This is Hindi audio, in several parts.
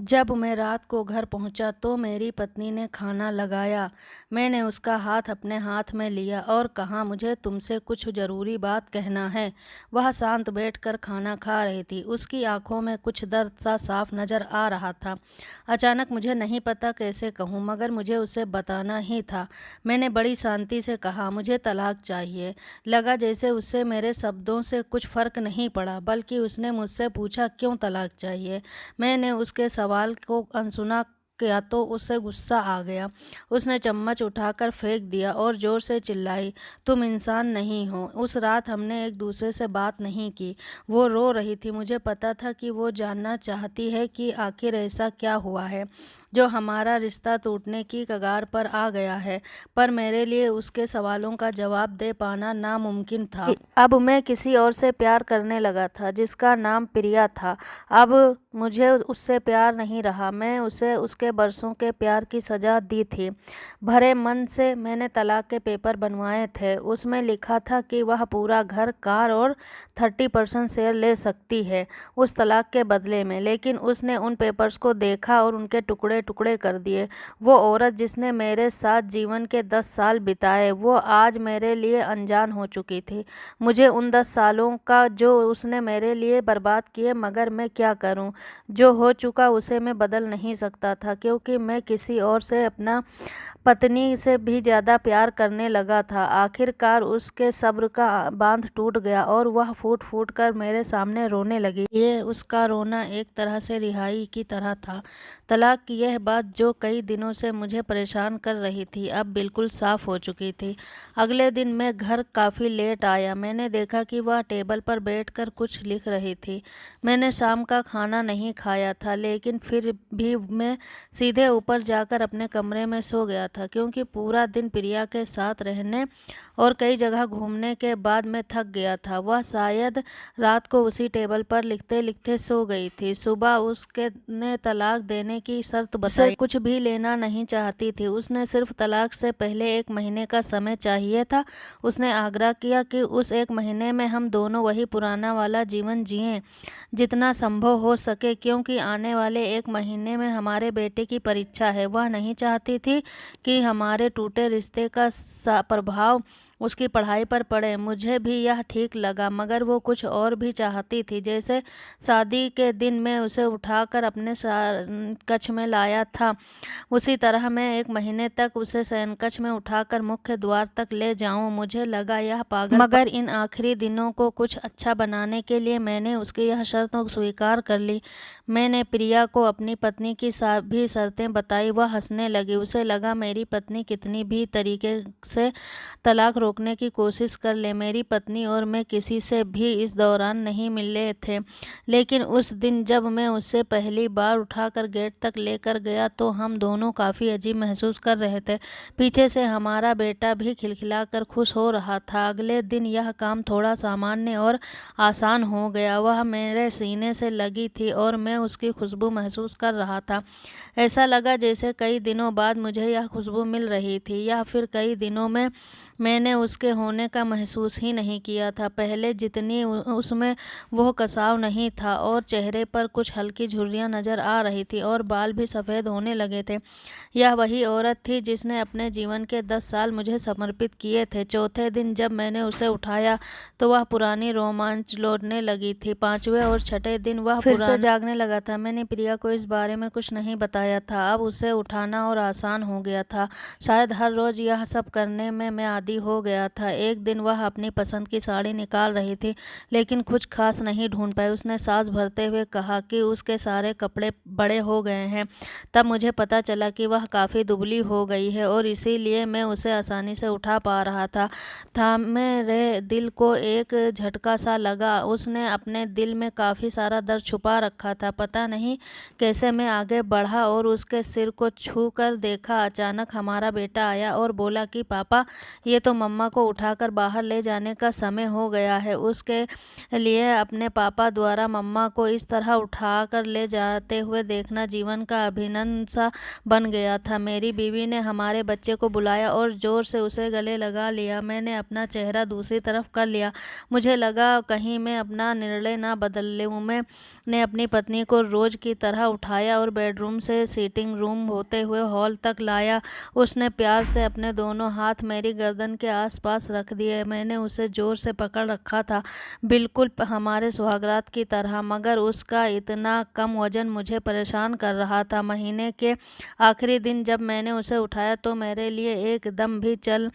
जब मैं रात को घर पहुंचा तो मेरी पत्नी ने खाना लगाया। मैंने उसका हाथ अपने हाथ में लिया और कहा, मुझे तुमसे कुछ ज़रूरी बात कहना है। वह शांत बैठकर खाना खा रही थी। उसकी आंखों में कुछ दर्द सा साफ नज़र आ रहा था। अचानक मुझे नहीं पता कैसे कहूँ, मगर मुझे उसे बताना ही था। मैंने बड़ी शांति से कहा, मुझे तलाक चाहिए। लगा जैसे उससे मेरे शब्दों से कुछ फ़र्क नहीं पड़ा, बल्कि उसने मुझसे पूछा, क्यों तलाक चाहिए। मैंने उसके सवाल को अनसुना किया तो उससे गुस्सा आ गया। उसने चम्मच उठाकर फेंक दिया और ज़ोर से चिल्लाई, तुम इंसान नहीं हो। उस रात हमने एक दूसरे से बात नहीं की। वो रो रही थी। मुझे पता था कि वो जानना चाहती है कि आखिर ऐसा क्या हुआ है जो हमारा रिश्ता टूटने की कगार पर आ गया है। पर मेरे लिए उसके सवालों का जवाब दे पाना नामुमकिन था। अब मैं किसी और से प्यार करने लगा था, जिसका नाम प्रिया था। अब मुझे उससे प्यार नहीं रहा। मैं उसे उसके बरसों के प्यार की सज़ा दी थी। भरे मन से मैंने तलाक के पेपर बनवाए थे। उसमें लिखा था कि वह पूरा घर, कार और 30% शेयर ले सकती है उस तलाक के बदले में। लेकिन उसने उन पेपर्स को देखा और उनके टुकड़े टुकड़े कर दिए। वो औरत जिसने मेरे साथ जीवन के 10 साल बिताए, वो आज मेरे लिए अनजान हो चुकी थी। मुझे उन 10 सालों का जो उसने मेरे लिए बर्बाद किए, मगर मैं क्या करूं। जो हो चुका उसे मैं बदल नहीं सकता था, क्योंकि मैं किसी और से अपना पत्नी से भी ज़्यादा प्यार करने लगा था। आखिरकार उसके सब्र का बांध टूट गया और वह फूट फूट कर मेरे सामने रोने लगी। ये उसका रोना एक तरह से रिहाई की तरह था। तलाक की यह बात जो कई दिनों से मुझे परेशान कर रही थी, अब बिल्कुल साफ हो चुकी थी। अगले दिन मैं घर काफ़ी लेट आया। मैंने देखा कि वह टेबल पर बैठकर कुछ लिख रही थी। मैंने शाम का खाना नहीं खाया था, लेकिन फिर भी मैं सीधे ऊपर जाकर अपने कमरे में सो गया था, क्योंकि पूरा दिन प्रिया के साथ रहने और कई जगह घूमने के बाद मैं थक गया था। वह शायद रात को उसी टेबल पर लिखते लिखते सो गई थी। सुबह उसके ने तलाक देने की शर्त बताई। कुछ भी लेना नहीं चाहती थी। उसने सिर्फ तलाक से पहले 1 महीने का समय चाहिए था। उसने आग्रह किया कि उस 1 महीने में हम दोनों वही पुराना वाला जीवन जिएं, जितना संभव हो सके, क्योंकि आने वाले 1 महीने में हमारे बेटे की परीक्षा है। वह नहीं चाहती थी कि हमारे टूटे रिश्ते का प्रभाव उसकी पढ़ाई पर पड़े। मुझे भी यह ठीक लगा, मगर वो कुछ और भी चाहती थी। जैसे शादी के दिन मैं उसे उठाकर अपने कक्ष में लाया था, उसी तरह मैं 1 महीने तक उसे शयनकक्ष में उठाकर मुख्य द्वार तक ले जाऊं। मुझे लगा यह पागल, मगर इन आखिरी दिनों को कुछ अच्छा बनाने के लिए मैंने उसकी यह शर्त स्वीकार कर ली। मैंने प्रिया को अपनी पत्नी की भी शर्तें बताई। वह हंसने लगी। उसे लगा मेरी पत्नी कितनी भी तरीके से तलाक रोकने की कोशिश कर ले, मेरी पत्नी और मैं किसी से भी इस दौरान नहीं मिले थे। लेकिन उस दिन जब मैं उसे पहली बार उठाकर गेट तक लेकर गया तो हम दोनों काफ़ी अजीब महसूस कर रहे थे। पीछे से हमारा बेटा भी खिलखिलाकर खुश हो रहा था। अगले दिन यह काम थोड़ा सामान्य और आसान हो गया। वह मेरे सीने से लगी थी और मैं उसकी खुशबू महसूस कर रहा था। ऐसा लगा जैसे कई दिनों बाद मुझे यह खुशबू मिल रही थी, या फिर कई दिनों में मैंने उसके होने का महसूस ही नहीं किया था। पहले जितनी उसमें वो कसाव नहीं था, और चेहरे पर कुछ हल्की झुर्रियाँ नज़र आ रही थी और बाल भी सफ़ेद होने लगे थे। यह वही औरत थी जिसने अपने जीवन के 10 साल मुझे समर्पित किए थे। चौथे दिन जब मैंने उसे उठाया तो वह पुरानी रोमांच लौटने लगी थी। 5वें और 6ठे दिन वह फिर से जागने लगा था। मैंने प्रिया को इस बारे में कुछ नहीं बताया था। अब उसे उठाना और आसान हो गया था। शायद हर रोज़ यह सब करने में मैं आदी हो गया था। एक दिन वह अपनी पसंद की साड़ी निकाल रही थी, लेकिन कुछ खास नहीं ढूंढ पाई। उसने सांस भरते हुए कहा कि उसके सारे कपड़े बड़े हो गए हैं। तब मुझे पता चला कि वह काफ़ी दुबली हो गई है और इसीलिए मैं उसे आसानी से उठा पा रहा था। मेरे दिल को एक झटका सा लगा। उसने अपने दिल में काफ़ी सारा दर्द छुपा रखा था। पता नहीं कैसे मैं आगे बढ़ा और उसके सिर को छू कर देखा। अचानक हमारा बेटा आया और बोला कि पापा, ये तो मम्मा मम्मा को उठाकर बाहर ले जाने का समय हो गया है। उसके लिए अपने पापा द्वारा मम्मा को इस तरह उठाकर ले जाते हुए देखना जीवन का अभिनंदन सा बन गया था। मेरी बीवी ने हमारे बच्चे को बुलाया और जोर से उसे गले लगा लिया। मैंने अपना चेहरा दूसरी तरफ कर लिया। मुझे लगा कहीं मैं अपना निर्णय ना बदल लूं। मैंने अपनी पत्नी को रोज की तरह उठाया और बेडरूम से सीटिंग रूम होते हुए हॉल तक लाया। उसने प्यार से अपने दोनों हाथ मेरी गर्दन के आसपास रख दिए। मैंने उसे जोर से पकड़ रखा था, बिल्कुल हमारे सुहागरात की तरह, मगर उसका इतना कम वजन मुझे परेशान कर रहा था। महीने के आखिरी दिन जब मैंने उसे उठाया तो मेरे लिए एकदम भी चल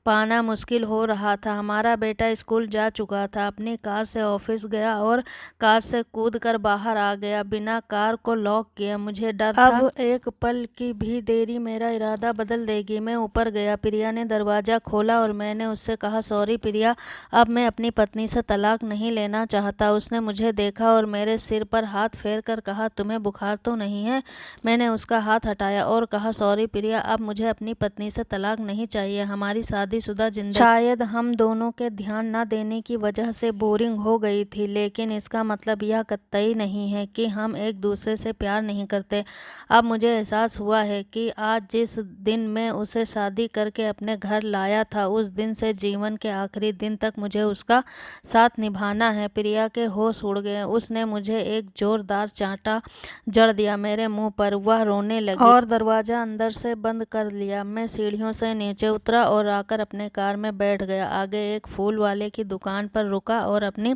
पाना मुश्किल हो रहा था। हमारा बेटा स्कूल जा चुका था, अपनी कार से ऑफिस गया और कार से कूदकर बाहर आ गया, बिना कार को लॉक किया। मुझे डर था अब एक पल की भी देरी मेरा इरादा बदल देगी। मैं ऊपर गया। प्रिया ने दरवाज़ा खोला और मैंने उससे कहा, सॉरी प्रिया, अब मैं अपनी पत्नी से तलाक नहीं लेना चाहता। उसने मुझे देखा और मेरे सिर पर हाथ फेर कर कहा, तुम्हें बुखार तो नहीं है? मैंने उसका हाथ हटाया और कहा, सॉरी प्रिया, अब मुझे अपनी पत्नी से तलाक नहीं चाहिए। हमारी शादीशुदा जिंदगी शायद हम दोनों के ध्यान न देने की वजह से बोरिंग हो गई थी, लेकिन इसका मतलब यह कतई नहीं है कि हम एक दूसरे से प्यार नहीं करते। अब मुझे एहसास हुआ है कि आज जिस दिन मैं उसे शादी करके अपने घर लाया था, उस दिन से जीवन के आखिरी दिन तक मुझे उसका साथ निभाना है। प्रिया के होश उड़ गए। उसने मुझे एक जोरदार चांटा जड़ दिया मेरे मुंह पर। वह रोने लगी और दरवाजा अंदर से बंद कर लिया। मैं सीढ़ियों से नीचे उतरा और आकर अपने कार में बैठ गया। आगे एक फूल वाले की दुकान पर रुका और अपनी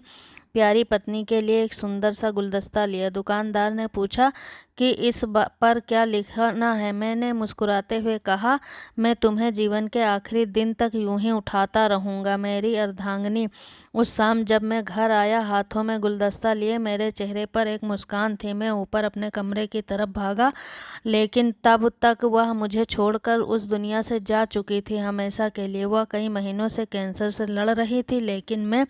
प्यारी पत्नी के लिए एक सुंदर सा गुलदस्ता लिया। दुकानदार ने पूछा कि इस पर क्या लिखना है। मैंने मुस्कुराते हुए कहा, मैं तुम्हें जीवन के आखिरी दिन तक यूं ही उठाता रहूंगा, मेरी अर्धांगिनी। उस शाम जब मैं घर आया, हाथों में गुलदस्ता लिए, मेरे चेहरे पर एक मुस्कान थी। मैं ऊपर अपने कमरे की तरफ भागा, लेकिन तब तक वह मुझे छोड़कर उस दुनिया से जा चुकी थी हमेशा के लिए। वह कई महीनों से कैंसर से लड़ रही थी, लेकिन मैं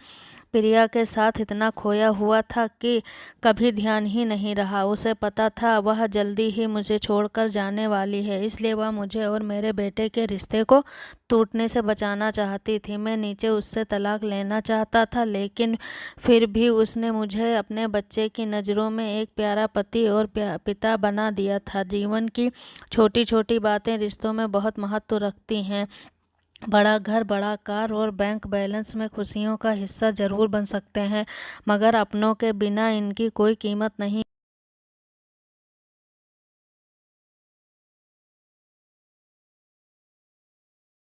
प्रिया के साथ इतना खोया हुआ था कि कभी ध्यान ही नहीं रहा। उसे पता था वह जल्दी ही मुझे छोड़कर जाने वाली है, इसलिए वह मुझे और मेरे बेटे के रिश्ते को टूटने से बचाना चाहती थी। मैं नीचे उससे तलाक लेना चाहता था, लेकिन फिर भी उसने मुझे अपने बच्चे की नज़रों में एक प्यारा पति और पिता बना दिया था। जीवन की छोटी छोटी बातें रिश्तों में बहुत महत्व रखती हैं। बड़ा घर, बड़ा कार और बैंक बैलेंस में खुशियों का हिस्सा जरूर बन सकते हैं, मगर अपनों के बिना इनकी कोई कीमत नहीं।